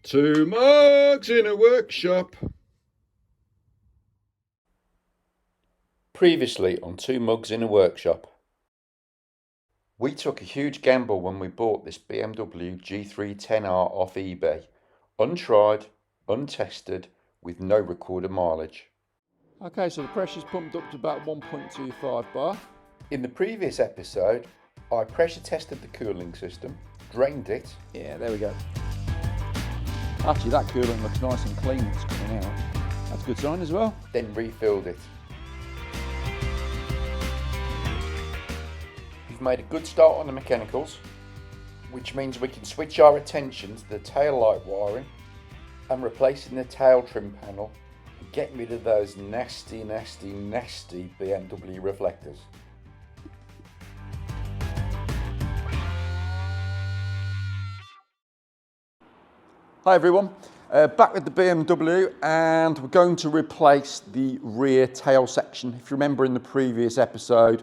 Two mugs in a workshop. Previously on Two Mugs in a Workshop. We took a huge gamble when we bought this BMW G310R off eBay. Untried, untested, with no recorded mileage. Okay, so the pressure's pumped up to about 1.25 bar. In the previous episode, I pressure tested the cooling system, drained it. Yeah, there we go. Actually, that coolant looks nice and clean. It's coming out. That's a good sign as well. Then refilled it. We've made a good start on the mechanicals, which means we can switch our attention to the tail light wiring and replacing the tail trim panel and getting rid of those nasty BMW reflectors. Hi everyone, back with the BMW, and we're going to replace the rear tail section. If you remember in the previous episode,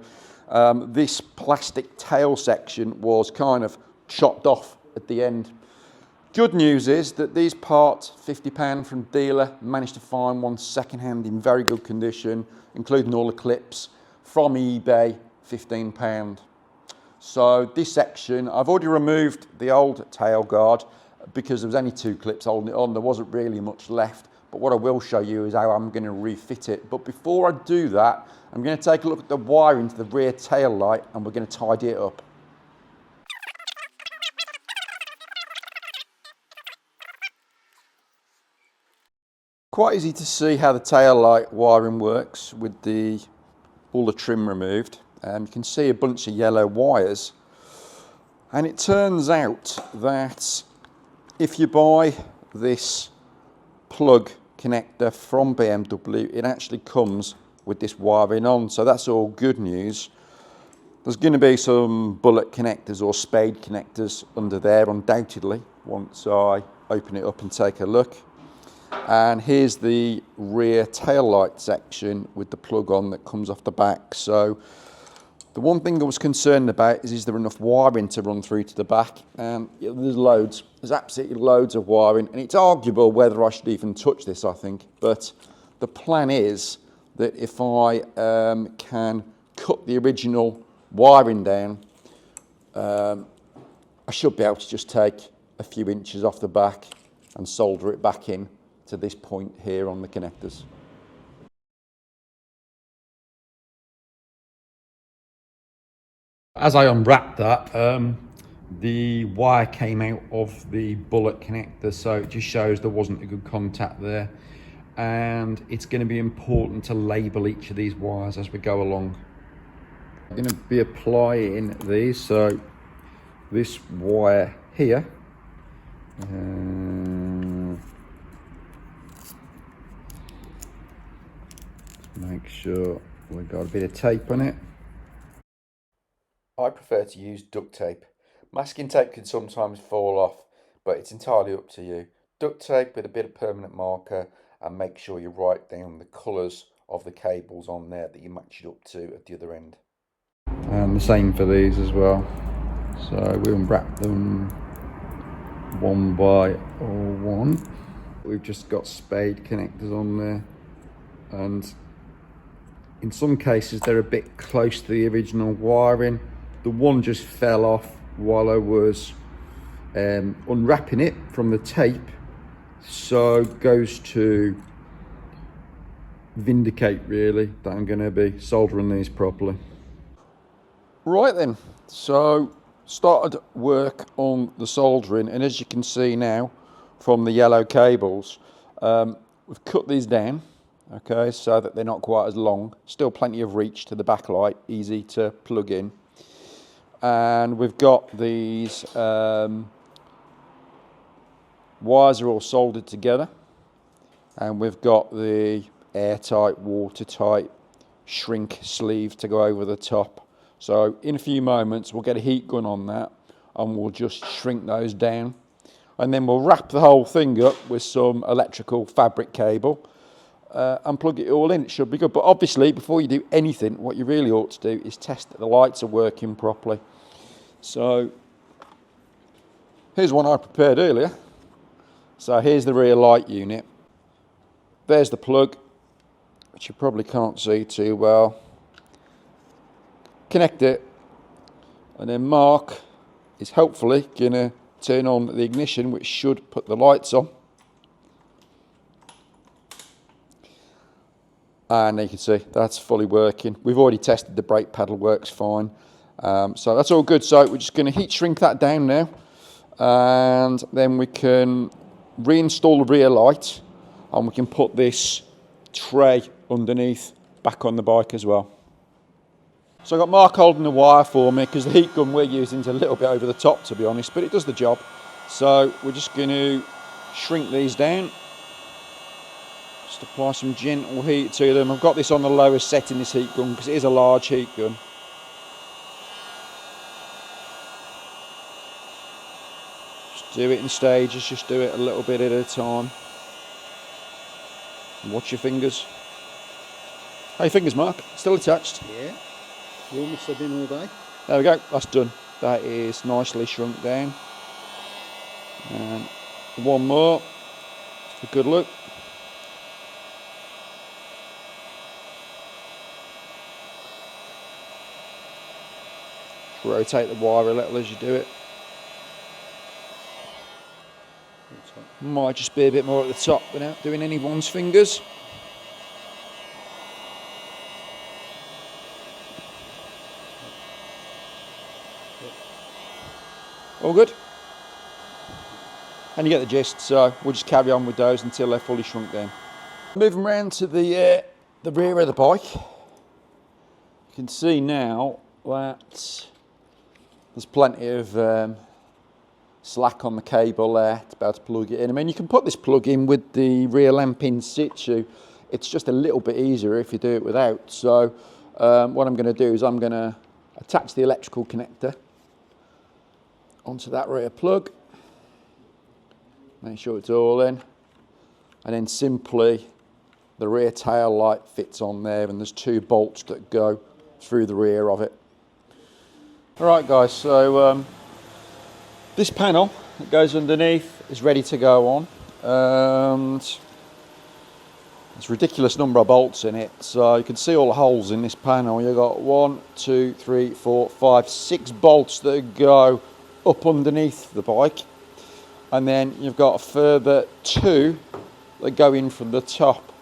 this plastic tail section was kind of chopped off at the end. Good news is that these parts, £50 from dealer, managed to find one second-hand in very good condition, including all the clips, from eBay, £15. So this section, I've already removed the old tail guard because there was only two clips holding it on. There wasn't really much left, but what I will show you is how I'm going to refit it. But before I do that, I'm going to take a look at the wiring to the rear tail light, and we're going to tidy it up. Quite easy to see how the tail light wiring works with all the trim removed. You can see a bunch of yellow wires, and it turns out that if you buy this plug connector from BMW, it actually comes with this wiring on, so that's all good news. There's going to be some bullet connectors or spade connectors under there, undoubtedly, once I open it up and take a look. And here's the rear tail light section with the plug on that comes off the back. So the one thing I was concerned about is there enough wiring to run through to the back? And there's loads. There's absolutely loads of wiring, and it's arguable whether I should even touch this, I think. But the plan is that if I can cut the original wiring down, I should be able to just take a few inches off the back and solder it back in to this point here on the connectors. As I unwrapped that, the wire came out of the bullet connector, so it just shows there wasn't a good contact there. And it's going to be important to label each of these wires as we go along. I'm going to be applying these, so this wire here, make sure we've got a bit of tape on it. I prefer to use duct tape. Masking tape can sometimes fall off, but it's entirely up to you. Duct tape with a bit of permanent marker, and make sure you write down the colours of the cables on there that you match it up to at the other end. And the same for these as well. So we unwrap them one by one. We've just got spade connectors on there, and in some cases they're a bit close to the original wiring. The one just fell off while I was unwrapping it from the tape, so goes to vindicate really that I'm going to be soldering these properly. Right then, so started work on the soldering, and as you can see now from the yellow cables, we've cut these down, okay, so that they're not quite as long. Still plenty of reach to the backlight, easy to plug in. And we've got these wires are all soldered together, and we've got the airtight, watertight shrink sleeve to go over the top. So in a few moments we'll get a heat gun on that, and we'll just shrink those down, and then we'll wrap the whole thing up with some electrical fabric cable and plug it all in. It should be good. But obviously before you do anything, what you really ought to do is test that the lights are working properly. So here's one I prepared earlier. So here's the rear light unit. There's the plug, which you probably can't see too well. Connect it, and then Mark is hopefully going to turn on the ignition, which should put the lights on. And you can see that's fully working. We've already tested the brake pedal, works fine. So that's all good. So we're just going to heat shrink that down now, and then we can reinstall the rear light, and we can put this tray underneath back on the bike as well. So I've got Mark holding the wire for me because the heat gun we're using is a little bit over the top, to be honest, but it does the job. So we're just going to shrink these down. Just apply some gentle heat to them. I've got this on the lowest setting, this heat gun, because it is a large heat gun. Just do it in stages, just do it a little bit at a time. Watch your fingers. How your fingers, Mark? Still attached? Yeah. You almost have been all day. There we go, that's done. That is nicely shrunk down. And one more. A good look. Rotate the wire a little as you do it. Might just be a bit more at the top without doing anyone's fingers. All good? And you get the gist, so we'll just carry on with those until they're fully shrunk down. Moving around to the rear of the bike. You can see now that there's plenty of slack on the cable there to be able to plug it in. I mean, you can put this plug in with the rear lamp in situ. It's just a little bit easier if you do it without. So what I'm going to do is I'm going to attach the electrical connector onto that rear plug. Make sure it's all in. And then simply the rear tail light fits on there, and there's 2 bolts that go through the rear of it. Alright guys, so this panel that goes underneath is ready to go on. And there's a ridiculous number of bolts in it, so you can see all the holes in this panel. You've got 1, 2, 3, 4, 5, 6 bolts that go up underneath the bike, and then you've got a further 2 that go in from the top.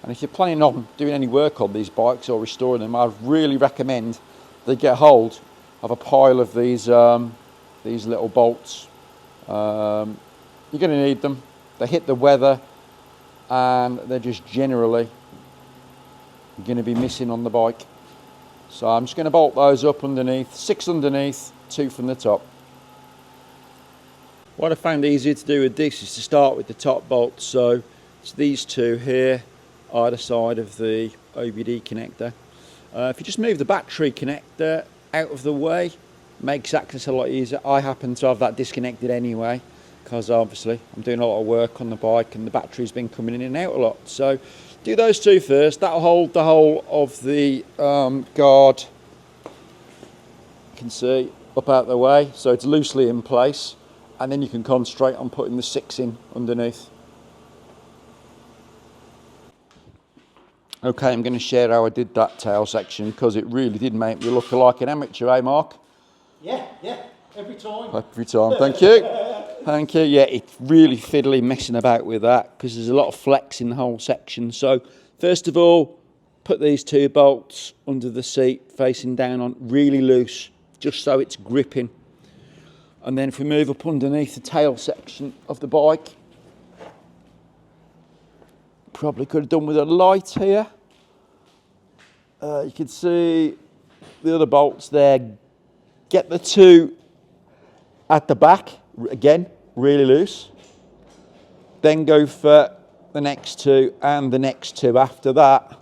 And if you're planning on doing any work on these bikes or restoring them, I'd really recommend they get hold of a pile of these little bolts. You're going to need them. They hit the weather, and they're just generally going to be missing on the bike. So I'm just going to bolt those up underneath, 6 underneath, 2 from the top. What I found easier to do with this is to start with the top bolts. So it's these 2 here, either side of the OBD connector. If you just move the battery connector out of the way, makes access a lot easier. I happen to have that disconnected anyway, because obviously I'm doing a lot of work on the bike and the battery's been coming in and out a lot. So do those 2 first. That'll hold the whole of the guard, you can see, up out the way, so it's loosely in place. And then you can concentrate on putting the 6 in underneath. Okay, I'm going to share how I did that tail section, because it really did make me look like an amateur, eh Mark? Yeah, every time. Every time, thank you. Thank you. Yeah, it's really fiddly messing about with that, because there's a lot of flex in the whole section. So first of all, put these 2 bolts under the seat facing down on really loose, just so it's gripping. And then if we move up underneath the tail section of the bike, probably could have done with a light here. You can see the other bolts there. Get the 2 at the back, again, really loose. Then go for the next 2 and the next 2 after that.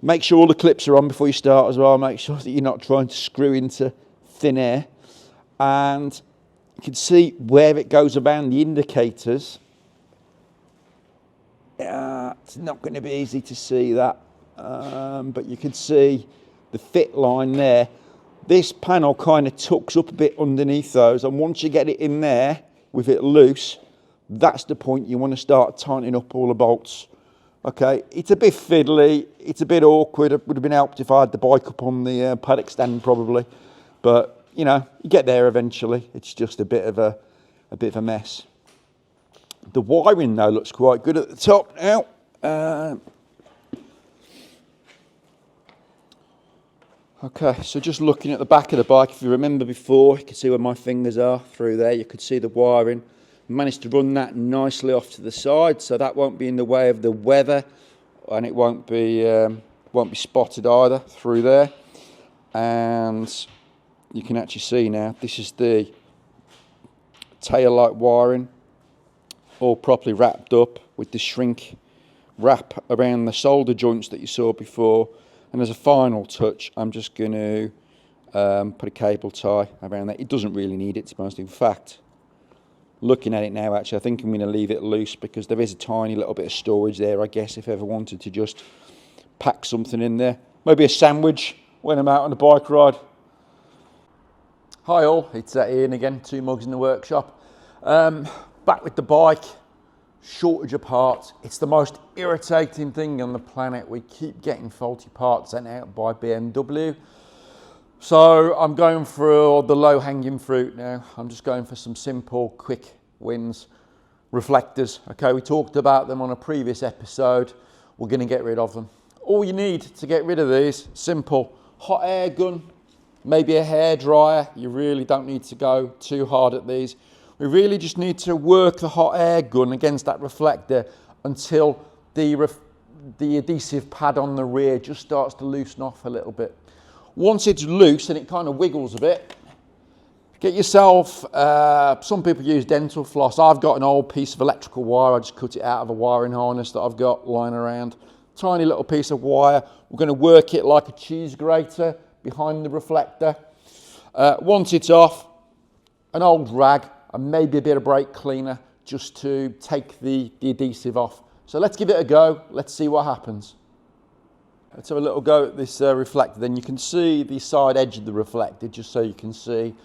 Make sure all the clips are on before you start as well. Make sure that you're not trying to screw into thin air. And you can see where it goes around the indicators. It's not going to be easy to see that, but you can see the fit line there. This panel kind of tucks up a bit underneath those, and once you get it in there with it loose, that's the point you want to start tightening up all the bolts. Okay, it's a bit fiddly, it's a bit awkward. It would have been helped if I had the bike up on the paddock stand probably, but you know, you get there eventually. It's just a bit of a mess. The wiring though looks quite good at the top now. Okay, so just looking at the back of the bike, if you remember before, you can see where my fingers are through there. You could see the wiring. Managed to run that nicely off to the side, so that won't be in the way of the weather, and it won't be spotted either through there. And you can actually see now, this is the tail light wiring, all properly wrapped up with the shrink wrap around the solder joints that you saw before. And as a final touch, I'm just going to put a cable tie around that. It doesn't really need it, to be honest. In fact, looking at it now, actually, I think I'm going to leave it loose because there is a tiny little bit of storage there, I guess, if I ever wanted to just pack something in there. Maybe a sandwich when I'm out on a bike ride. Hi all, it's Ian again, Two Mugs in the Workshop. Back with the bike. Shortage of parts. It's the most irritating thing on the planet. We keep getting faulty parts sent out by BMW. So I'm going for the low-hanging fruit now. I'm just going for some simple, quick wins. Reflectors. Okay, we talked about them on a previous episode. We're going to get rid of them. All you need to get rid of these, simple. Hot air gun, maybe a hairdryer. You really don't need to go too hard at these. We really just need to work the hot air gun against that reflector until the adhesive pad on the rear just starts to loosen off a little bit. Once it's loose and it kind of wiggles a bit, get yourself, some people use dental floss. I've got an old piece of electrical wire. I just cut it out of a wiring harness that I've got lying around. Tiny little piece of wire. We're going to work it like a cheese grater behind the reflector. Once it's off, an old rag and maybe a bit of brake cleaner just to take the adhesive off. So let's give it a go. Let's see what happens. Let's have a little go at this reflector. Then you can see the side edge of the reflector, just so you can see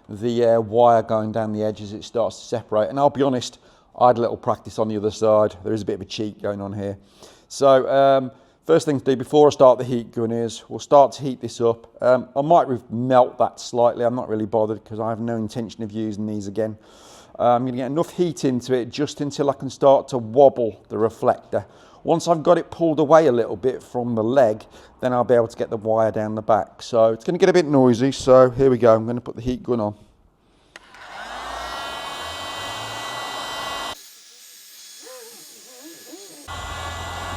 the wire going down the edge as it starts to separate. And I'll be honest, I had a little practice on the other side. There is a bit of a cheat going on here. So first thing to do before I start the heat gun is we'll start to heat this up. I might melt that slightly. I'm not really bothered because I have no intention of using these again. I'm going to get enough heat into it just until I can start to wobble the reflector. Once I've got it pulled away a little bit from the leg, then I'll be able to get the wire down the back. So it's going to get a bit noisy, so here we go. I'm going to put the heat gun on.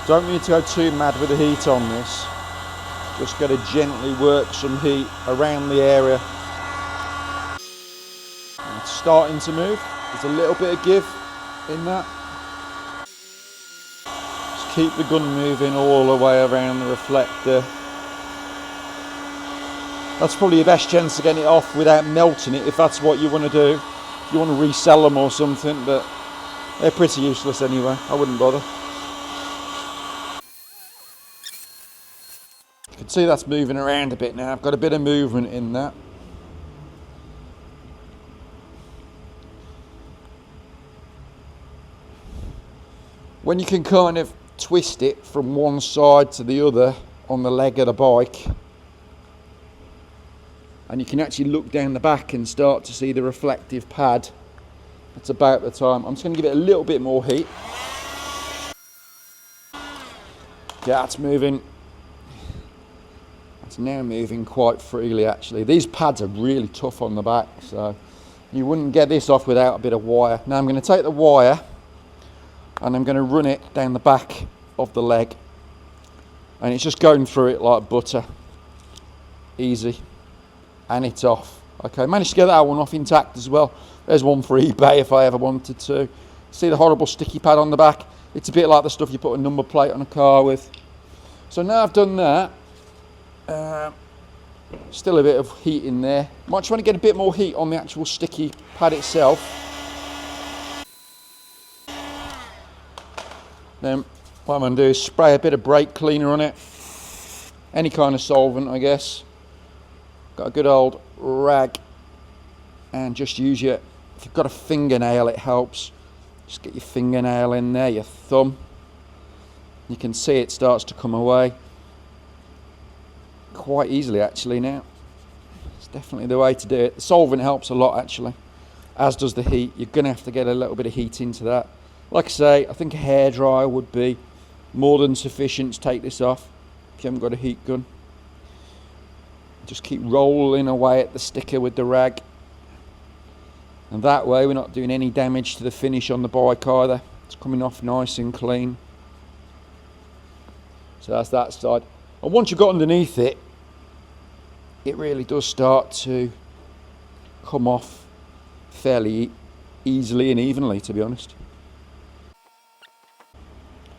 Don't need to go too mad with the heat on this. Just got to gently work some heat around the area. It's starting to move. There's a little bit of give in that. Just keep the gun moving all the way around the reflector. That's probably your best chance of getting it off without melting it, if that's what you want to do. If you want to resell them or something, but they're pretty useless anyway. I wouldn't bother. You can see that's moving around a bit now. I've got a bit of movement in that. When you can kind of twist it from one side to the other on the leg of the bike, and you can actually look down the back and start to see the reflective pad, that's about the time. I'm just going to give it a little bit more heat. Yeah, that's moving. It's now moving quite freely actually. These pads are really tough on the back, so you wouldn't get this off without a bit of wire. Now I'm going to take the wire and I'm going to run it down the back of the leg, and it's just going through it like butter. Easy. And it's off. Okay, managed to get that one off intact as well. There's one for eBay if I ever wanted to. See the horrible sticky pad on the back? It's a bit like the stuff you put a number plate on a car with. So now I've done that, still a bit of heat in there. Might try to get a bit more heat on the actual sticky pad itself. Then what I'm going to do is spray a bit of brake cleaner on it. Any kind of solvent, I guess. Got a good old rag, and just use your, if you've got a fingernail it helps. Just get your fingernail in there, your thumb. You can see it starts to come away quite easily actually now. It's definitely the way to do it. The solvent helps a lot actually, as does the heat. You're going to have to get a little bit of heat into that. Like I say, I think a hairdryer would be more than sufficient to take this off if you haven't got a heat gun. Just keep rolling away at the sticker with the rag. And that way we're not doing any damage to the finish on the bike either. It's coming off nice and clean. So that's that side. And once you've got underneath it, it really does start to come off fairly easily and evenly, to be honest.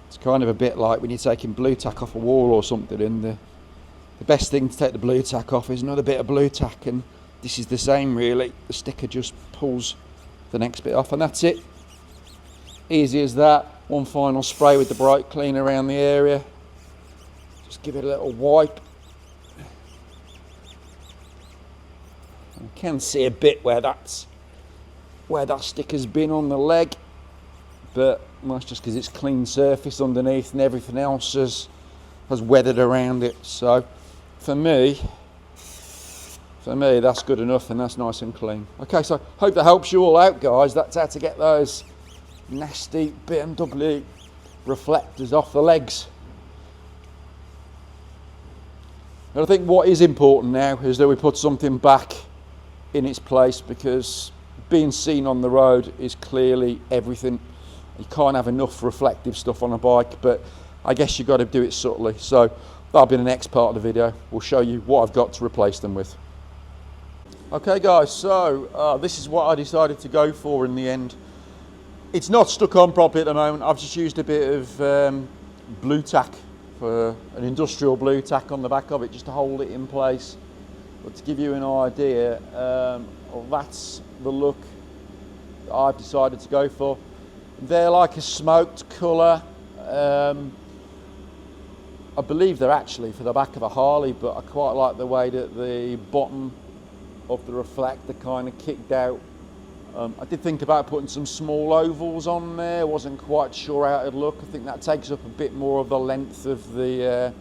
It's kind of a bit like when you're taking blue tack off a wall or something, and the best thing to take the blue tack off is another bit of blue tack, and this is the same really. The sticker just pulls the next bit off, and that's it. Easy as that. One final spray with the bright clean around the area. Just give it a little wipe. You can see a bit where that sticker's been on the leg, but that's just because it's clean surface underneath and everything else has weathered around it. So for me that's good enough, and that's nice and clean. Okay, so hope that helps you all out, guys. That's how to get those nasty BMW reflectors off the legs. And I think what is important now is that we put something back in its place, because being seen on the road is clearly everything. You can't have enough reflective stuff on a bike, but I guess you've got to do it subtly. So that'll be the next part of the video. We'll show you what I've got to replace them with. Okay guys, so this is what I decided to go for in the end. It's not stuck on properly at the moment. I've just used a bit of blue tack, for an industrial blue tack on the back of it, just to hold it in place. But to give you an idea, that's the look that I've decided to go for. They're like a smoked colour. I believe they're actually for the back of a Harley, but I quite like the way that the bottom of the reflector kind of kicked out. I did think about putting some small ovals on there. Wasn't quite sure how it'd look. I think that takes up a bit more of the length of the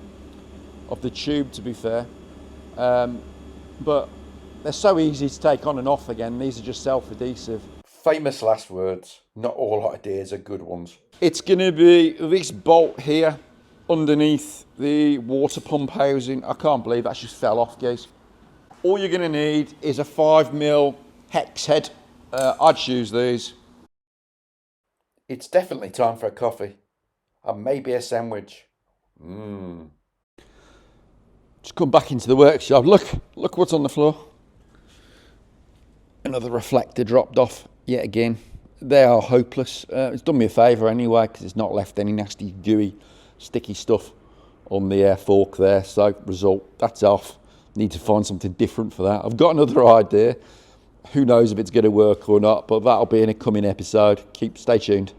tube, to be fair. But they're so easy to take on and off again. These are just self-adhesive. Famous last words. Not all ideas are good ones. It's going to be this bolt here underneath the water pump housing. I can't believe that just fell off, guys. All you're going to need is a 5mm hex head. I'd choose these. It's definitely time for a coffee. And maybe a sandwich. Just come back into the workshop. Look what's on the floor. Another reflector dropped off yet again. They are hopeless. It's done me a favour anyway, because it's not left any nasty, gooey, sticky stuff on the fork there. So result, that's off. Need to find something different for that. I've got another idea. Who knows if it's going to work or not, but that'll be in a coming episode. Stay tuned.